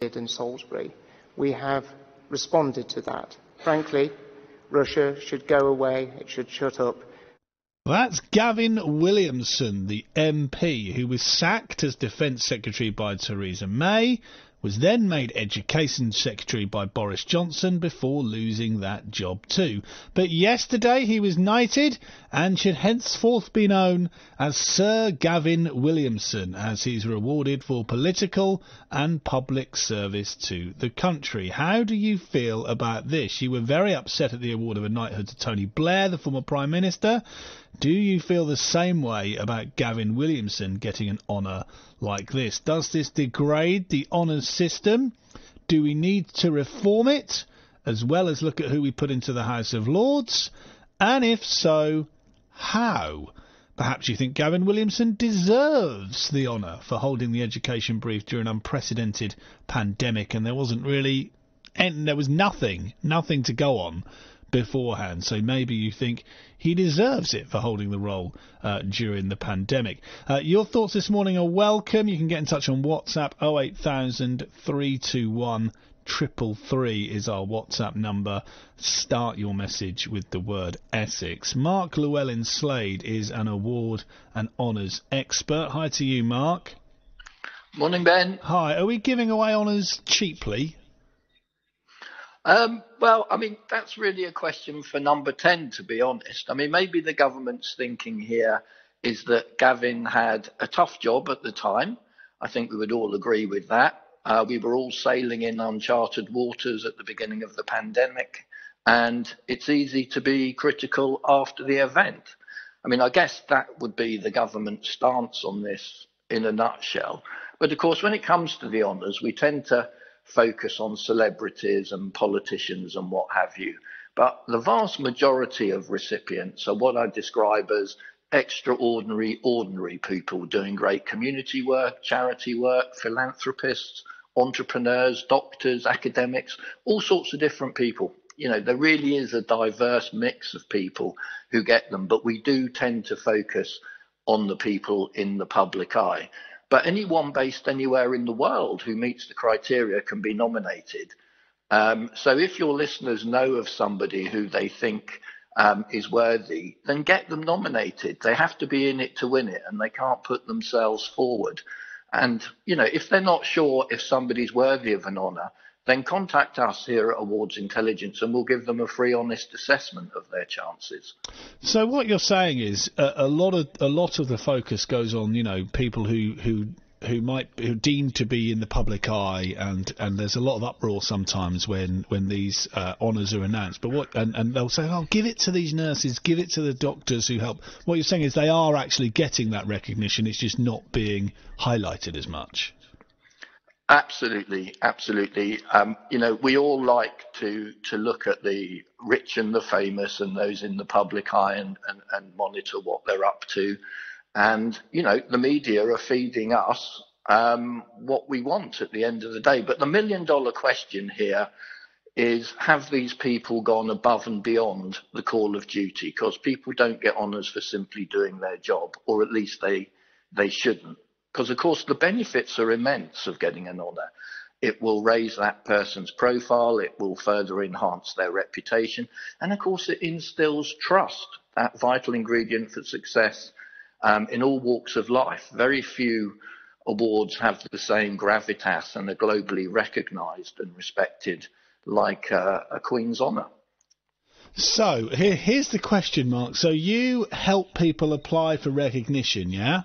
did in Salisbury. We have responded to that. Frankly, Russia should go away. It should shut up. That's Gavin Williamson, the MP, who was sacked as Defence Secretary by Theresa May, was then made Education Secretary by Boris Johnson before losing that job too. But yesterday he was knighted and should henceforth be known as Sir Gavin Williamson, as he's rewarded for political and public service to the country. How do you feel about this? You were very upset at the award of a knighthood to Tony Blair, the former Prime Minister. Do you feel the same way about Gavin Williamson getting an honour like this? Does this degrade the honours system? Do we need to reform it, as well as look at who we put into the House of Lords? And if so, how? Perhaps you think Gavin Williamson deserves the honour for holding the education brief during an unprecedented pandemic, and there was nothing to go on beforehand, so maybe you think he deserves it for holding the role during the pandemic. Your thoughts this morning are welcome. You can get in touch on WhatsApp. 08000 321 333 is our WhatsApp number. Start your message with the word Essex. Mark Llewellyn-Slade is an award and honours expert. Hi to you, Mark. Morning, Ben. Hi. Are we giving away honours cheaply? Well, I mean, that's really a question for number 10, to be honest. I mean, maybe the government's thinking here is that Gavin had a tough job at the time. I think we would all agree with that. We were all sailing in uncharted waters at the beginning of the pandemic, and it's easy to be critical after the event. I mean, I guess that would be the government's stance on this in a nutshell. But of course, when it comes to the honours, we tend to focus on celebrities and politicians and what have you. But the vast majority of recipients are what I describe as extraordinary, ordinary people doing great community work, charity work, philanthropists, entrepreneurs, doctors, academics, all sorts of different people. You know, there really is a diverse mix of people who get them, but we do tend to focus on the people in the public eye. But anyone based anywhere in the world who meets the criteria can be nominated. So if your listeners know of somebody who they think is worthy, then get them nominated. They have to be in it to win it, and they can't put themselves forward. And, you know, if they're not sure if somebody's worthy of an honour, then contact us here at Awards Intelligence and we'll give them a free, honest assessment of their chances. So what you're saying is a lot of the focus goes on, you know, people who deemed to be in the public eye, and there's a lot of uproar sometimes when these honours are announced. But and they'll say, oh, give it to these nurses, give it to the doctors who help. What you're saying is they are actually getting that recognition. It's just not being highlighted as much. Absolutely, absolutely. You know, we all like to look at the rich and the famous and those in the public eye and monitor what they're up to. And, you know, the media are feeding us what we want at the end of the day. But the million-dollar question here is, have these people gone above and beyond the call of duty? Because people don't get honours for simply doing their job, or at least they shouldn't. Because, of course, the benefits are immense of getting an honour. It will raise that person's profile. It will further enhance their reputation. And, of course, it instills trust, that vital ingredient for success in all walks of life. Very few awards have the same gravitas and are globally recognised and respected like a Queen's honour. So, here's the question, Mark. So you help people apply for recognition, yeah?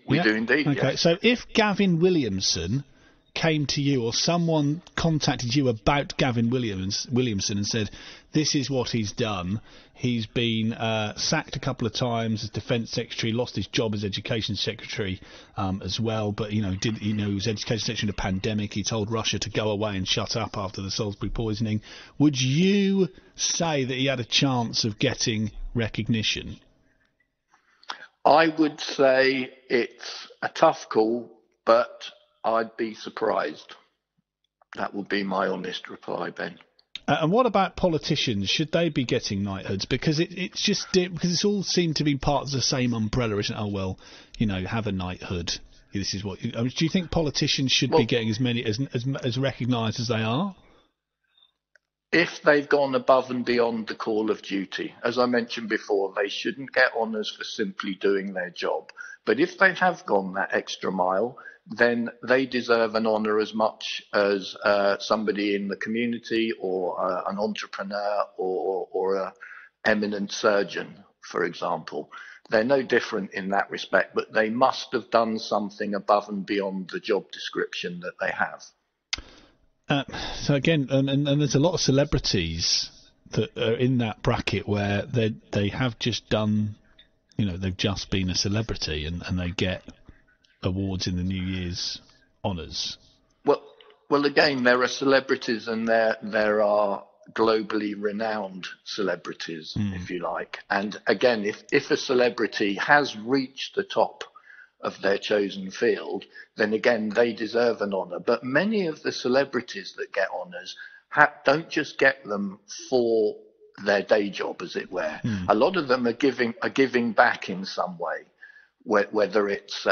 We do indeed, okay, yes. So if Gavin Williamson came to you, or someone contacted you about Gavin Williamson and said, this is what he's done. He's been sacked a couple of times as Defence Secretary, lost his job as Education Secretary as well, but, he was Education Secretary in a pandemic. He told Russia to go away and shut up after the Salisbury poisoning. Would you say that he had a chance of getting recognition? I would say it's a tough call, but I'd be surprised. That would be my honest reply, Ben. And what about politicians? Should they be getting knighthoods? Because it's all seemed to be part of the same umbrella, isn't it? Oh, well, have a knighthood. this is what. Do you think politicians should be getting as many as recognised as they are? If they've gone above and beyond the call of duty, as I mentioned before, they shouldn't get honours for simply doing their job. But if they have gone that extra mile, then they deserve an honour as much as somebody in the community or an entrepreneur or an eminent surgeon, for example. They're no different in that respect, but they must have done something above and beyond the job description that they have. So again, and there's a lot of celebrities that are in that bracket where they have just done, they've just been a celebrity and they get awards in the New Year's honours. Well, again, there are celebrities and there are globally renowned celebrities, if you like. And again, if a celebrity has reached the top of their chosen field, then again, they deserve an honour. But many of the celebrities that get honours don't just get them for their day job, as it were. A lot of them are giving back in some way, whether it's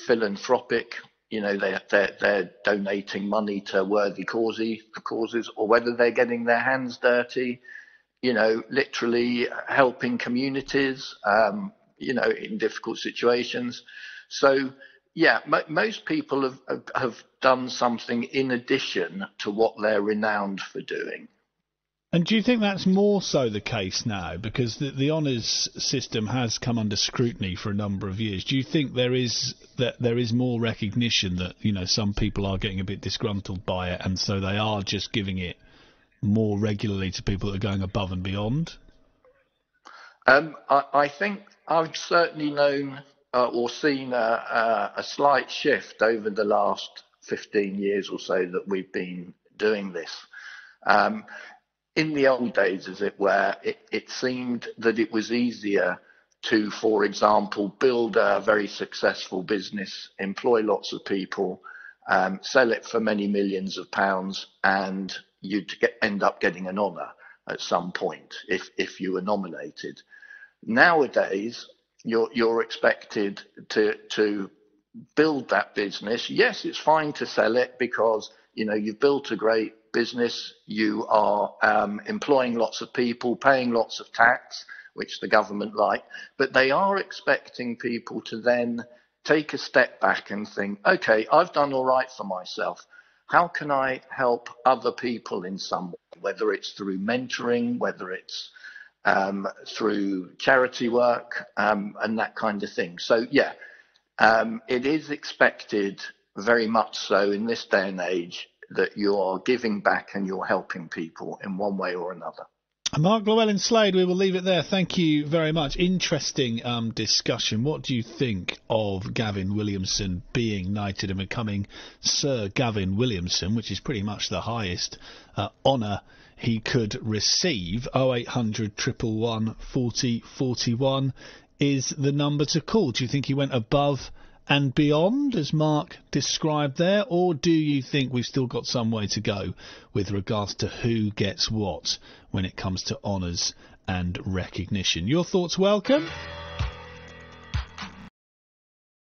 philanthropic, they're donating money to worthy causes, or whether they're getting their hands dirty, literally helping communities, in difficult situations. So, yeah, most people have done something in addition to what they're renowned for doing. And do you think that's more so the case now? Because the honours system has come under scrutiny for a number of years. Do you think there is more recognition that, some people are getting a bit disgruntled by it, and so they are just giving it more regularly to people that are going above and beyond? I think I've certainly known or seen a slight shift over the last 15 years or so that we've been doing this. In the old days, as it were, it seemed that it was easier to, for example, build a very successful business, employ lots of people, sell it for many millions of pounds, and you'd end up getting an honour at some point if you were nominated. Nowadays, you're expected to build that business. Yes, it's fine to sell it because you've built a great business. You are employing lots of people, paying lots of tax, which the government like. But they are expecting people to then take a step back and think, okay, I've done all right for myself. How can I help other people in some way, whether it's through mentoring, whether it's through charity work, and that kind of thing. So, yeah, it is expected very much so in this day and age that you're giving back and you're helping people in one way or another. Mark Llewellyn-Slade, we will leave it there. Thank you very much. Interesting discussion. What do you think of Gavin Williamson being knighted and becoming Sir Gavin Williamson, which is pretty much the highest honour he could receive? 0800 111 40 41 is the number to call. Do you think he went above and beyond, as Mark described there, or do you think we've still got some way to go with regards to who gets what when it comes to honours and recognition? Your thoughts welcome.